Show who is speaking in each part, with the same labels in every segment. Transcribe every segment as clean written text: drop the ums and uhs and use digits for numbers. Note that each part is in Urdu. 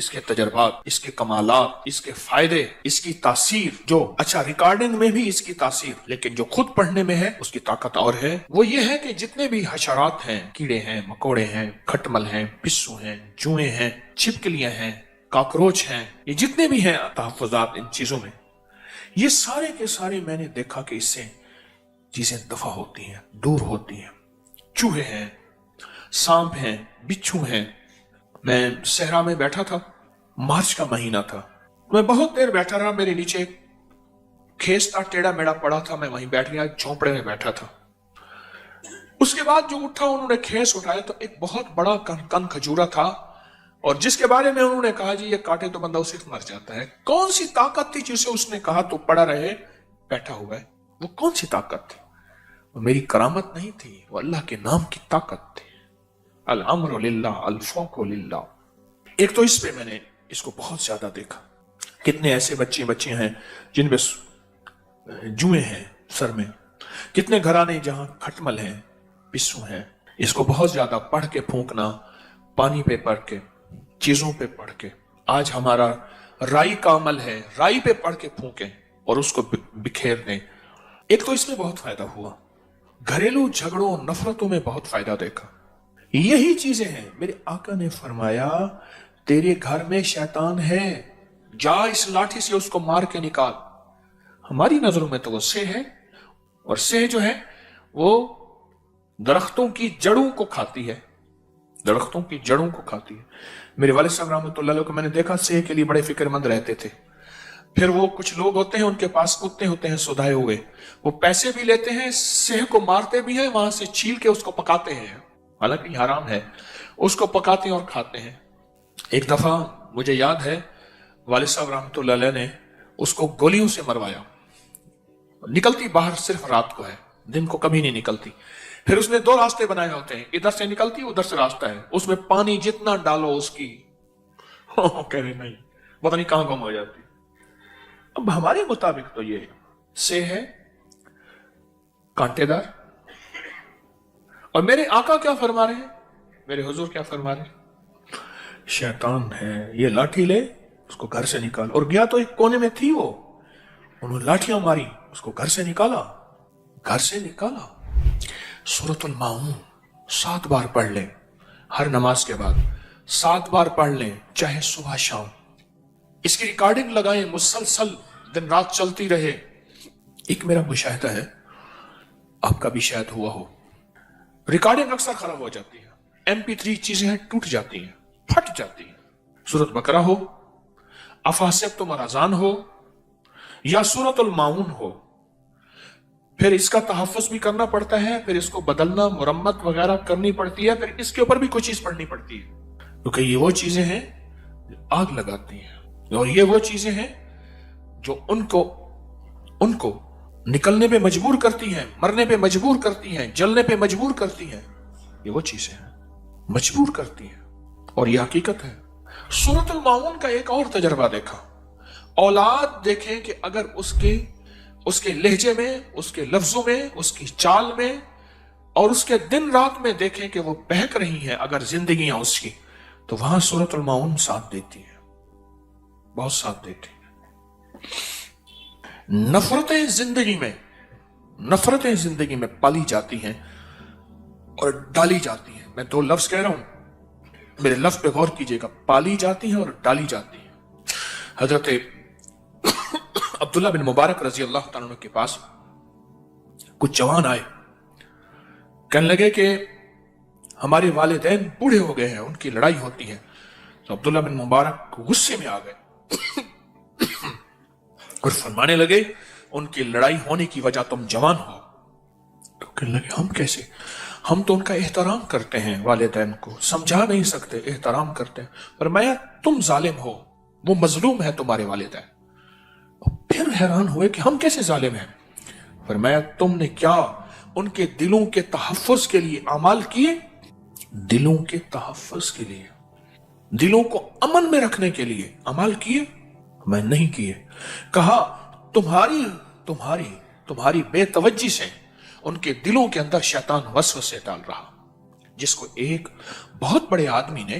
Speaker 1: اس کے تجربات، اس کے کمالات، اس کے فائدے، اس کی تاثیر، جو اچھا ریکارڈنگ میں بھی اس کی تاثیر، لیکن جو خود پڑھنے میں ہے اس کی طاقت اور ہے، وہ یہ ہے کہ جتنے بھی حشرات ہیں، کیڑے ہیں، مکوڑے ہیں، کھٹمل ہیں، پسو ہیں، جوئیں ہیں، چھپکلیاں ہیں، کاکروچ ہیں، یہ جتنے بھی ہیں تحفظات ان چیزوں میں، یہ سارے کے سارے میں نے دیکھا کہ اس سے چیزیں دفع ہوتی ہیں، دور ہوتی ہیں۔ چوہے ہیں، سانپ ہیں، بچھو ہیں۔ میں صحرا میں بیٹھا تھا، مارچ کا مہینہ تھا، میں بہت دیر بیٹھا رہا، میرے نیچے کھیس تھا، ٹیڑا میڑا پڑا تھا، میں وہیں بیٹھ گیا، جھونپڑے میں بیٹھا تھا۔ اس کے بعد جو اٹھا، انہوں نے کھیس اٹھایا تو ایک بہت بڑا کن کھجورا تھا، اور جس کے بارے میں انہوں نے کہا جی یہ کاٹے تو بندہ اسے مر جاتا ہے۔ کون سی طاقت تھی جسے اس نے کہا تو پڑا رہے، بیٹھا ہوا ہے؟ وہ کون سی طاقت تھی؟ وہ میری کرامت نہیں تھی، وہ اللہ کے نام کی طاقت تھی۔ الامر للہ، الفوق للہ۔ ایک تو اس پہ میں نے اس کو بہت زیادہ دیکھا، کتنے ایسے بچے ہیں جن پہ جوئیں ہیں سر میں، کتنے گھرانے جہاں کھٹمل ہیں، پسو ہیں۔ اس کو بہت زیادہ پڑھ کے پھونکنا، پانی پہ پڑھ کے، چیزوں پہ پڑھ کے۔ آج ہمارا رائی کا عمل ہے، رائی پہ پڑھ کے پھونکیں اور اس کو بکھیر دیں۔ ایک تو اس میں بہت فائدہ ہوا، گھریلو جھگڑوں نفرتوں میں بہت فائدہ دیکھا۔ یہی چیزیں ہیں، میرے آقا نے فرمایا تیرے گھر میں شیطان ہے، جا اس لاٹھی سے اس کو مار کے نکال۔ ہماری نظروں میں تو وہ سہ ہے، اور سہ جو ہے وہ درختوں کی جڑوں کو کھاتی ہے، درختوں کی جڑوں کو کھاتی ہے۔ میرے والد صاحب رحمۃ اللہ علیہ کو میں نے دیکھا سہ کے لیے بڑے فکر مند رہتے تھے۔ پھر وہ کچھ لوگ ہوتے ہیں ان کے پاس کتے ہوتے ہیں سودھائے ہوئے، وہ پیسے بھی لیتے ہیں، سہ کو مارتے بھی ہیں، وہاں سے چھیل کے اس کو پکاتے ہیں، حالانکہ حرام ہے، اس کو پکاتے ہیں اور کھاتے ہیں۔ ایک دفعہ مجھے یاد ہے والد صاحب رحمۃ اللہ علیہ نے اس کو گولیوں سے مروایا، نکلتی باہر صرف رات کو ہے، دن کو کبھی نہیں نکلتی۔ پھر اس نے دو راستے بنائے ہوتے ہیں، ادھر سے نکلتی ادھر سے راستہ ہے، اس میں پانی جتنا ڈالو اس کی کہہ رہے نہیں پتہ نہیں کہاں گم ہو جاتی۔ اب ہمارے مطابق تو یہ سے ہے کانٹے دار، اور میرے آقا کیا فرما رہے ہیں، میرے حضور کیا فرما رہے ہیں؟ شیطان ہے، یہ لاٹھی لے اس کو گھر سے نکال۔ اور گیا تو ایک کونے میں تھی وہ، انہوں نے لاٹھیاں ماری، اس کو گھر سے نکالا، گھر سے نکالا۔ سورۃ الماعون 7 بار پڑھ لیں، ہر نماز کے بعد 7 بار پڑھ لیں، چاہے صبح شام۔ اس کی ریکارڈنگ لگائیں، مسلسل دن رات چلتی رہے۔ ایک میرا مشاہدہ ہے، آپ کا بھی شاید ہوا ہو، ریکارڈنگ اکثر خراب ہو جاتی ہے، MP3 چیزیں ہیں ٹوٹ جاتی ہیں، پھٹ جاتی ہیں۔ سورۃ بقرہ ہو، افحسبتم اذان ہو، یا سورۃ الماعون ہو، پھر اس کا تحفظ بھی کرنا پڑتا ہے، پھر اس کو بدلنا، مرمت وغیرہ کرنی پڑتی ہے، پھر اس کے اوپر بھی کوئی چیز پڑھنی پڑتی ہے، کیونکہ یہ وہ چیزیں ہیں جو آگ لگاتی ہیں، اور یہ وہ چیزیں ہیں جو ان کو نکلنے پہ مجبور کرتی ہیں، مرنے پہ مجبور کرتی ہیں، جلنے پہ مجبور کرتی ہیں۔ یہ وہ چیزیں ہیں مجبور کرتی ہیں، اور یہ حقیقت ہے۔ سورۃ الماعون کا ایک اور تجربہ دیکھا، اولاد دیکھیں کہ اگر اس کے لہجے میں، اس کے لفظوں میں، اس کی چال میں، اور اس کے دن رات میں دیکھیں کہ وہ بہک رہی ہیں اگر زندگیاں اس کی، تو وہاں سورۃ الماعون ساتھ دیتی ہے، بہت ساتھ دیتی ہے۔ نفرتیں زندگی میں پالی جاتی ہیں اور ڈالی جاتی ہیں۔ میں 2 لفظ کہہ رہا ہوں، میرے لفظ پہ غور کیجئے گا، پالی جاتی ہیں اور ڈالی جاتی ہیں۔ حضرت عبداللہ بن مبارک رضی اللہ تعالیٰ عنہ کے پاس کچھ جوان آئے، کہنے لگے کہ ہمارے والدین بوڑھے ہو گئے ہیں، ان کی لڑائی ہوتی ہے۔ تو عبداللہ بن مبارک غصے میں آ گئے اور فرمانے لگے ان کی لڑائی ہونے کی وجہ تم جوان ہو۔ تو کہنے لگے ہم کیسے، ہم تو ان کا احترام کرتے ہیں، والدین کو سمجھا نہیں سکتے، احترام کرتے ہیں۔ فرمایا تم ظالم ہو، وہ مظلوم ہے تمہارے والدین۔ پھر حیران ہوئے کہ ہم کیسے ظالم ہیں؟ فرمایا تم نے کیا ان کے دلوں کے تحفظ کے لیے اعمال کیے؟ دلوں کے تحفظ کے لیے، دلوں کو امن میں رکھنے کے لیے اعمال کیے؟ میں نہیں کیے۔ کہا تمہاری بے توجہی سے ان کے دلوں کے اندر شیطان وسوسے ڈال رہا، جس کو ایک بہت بڑے آدمی نے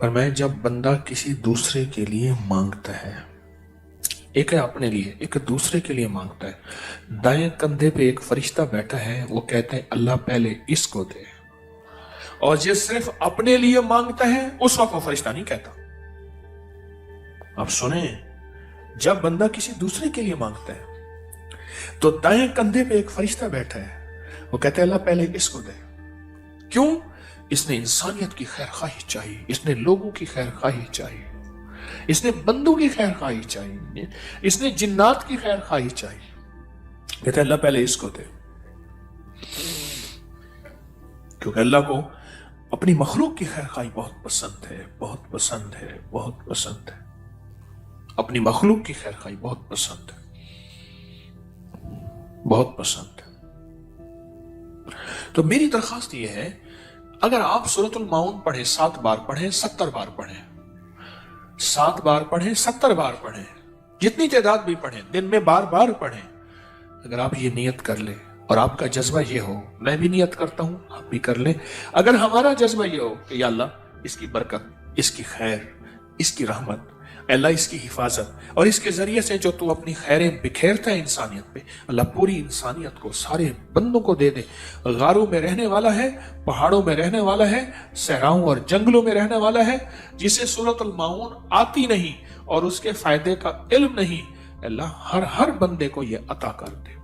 Speaker 1: فرمایا جب بندہ کسی دوسرے کے لیے مانگتا ہے، ایک ہے اپنے لیے، ایک دوسرے کے لیے مانگتا ہے، دائیں کندھے پہ ایک فرشتہ بیٹھا ہے، وہ کہتے ہیں اللہ پہلے اس کو دے، اور جس صرف اپنے لیے مانگتا ہے اس وقت وہ فرشتہ نہیں کہتا۔ اب سنیں، جب بندہ کسی دوسرے کے لیے مانگتا ہے تو دائیں کندھے پہ ایک فرشتہ بیٹھا ہے، وہ کہتے ہیں اللہ پہلے اس کو دے۔ کیوں؟ اس نے انسانیت کی خیر خواہی چاہیے، اس نے لوگوں کی خیر خواہی چاہیے، اس نے بندوں کی خیر خواہی چاہیے، اس نے جنات کی خیر خواہی چاہیے، کہتے ہیں اللہ پہلے اس کو دے۔ کیونکہ اللہ کو اپنی مخلوق کی خیر خواہی بہت پسند ہے، بہت پسند ہے، بہت پسند ہے، اپنی مخلوق کی خیر خواہی بہت پسند ہے، بہت پسند ہے۔ تو میری درخواست یہ ہے، اگر آپ سورۃ الماؤن پڑھیں، 7 بار پڑھیں، 70 بار پڑھیں، 7 بار پڑھیں، 70 بار پڑھیں، جتنی تعداد بھی پڑھیں، دن میں بار بار پڑھیں، اگر آپ یہ نیت کر لیں اور آپ کا جذبہ یہ ہو، میں بھی نیت کرتا ہوں، آپ بھی کر لیں، اگر ہمارا جذبہ یہ ہو کہ یا اللہ اس کی برکت، اس کی خیر، اس کی رحمت، اللہ اس کی حفاظت، اور اس کے ذریعے سے جو تو اپنی خیریں بکھیرتا ہے انسانیت پہ، اللہ پوری انسانیت کو، سارے بندوں کو دے دے۔ غاروں میں رہنے والا ہے، پہاڑوں میں رہنے والا ہے، صحراؤں اور جنگلوں میں رہنے والا ہے، جسے سورۃ الماؤن آتی نہیں اور اس کے فائدے کا علم نہیں، اللہ ہر بندے کو یہ عطا کر دے۔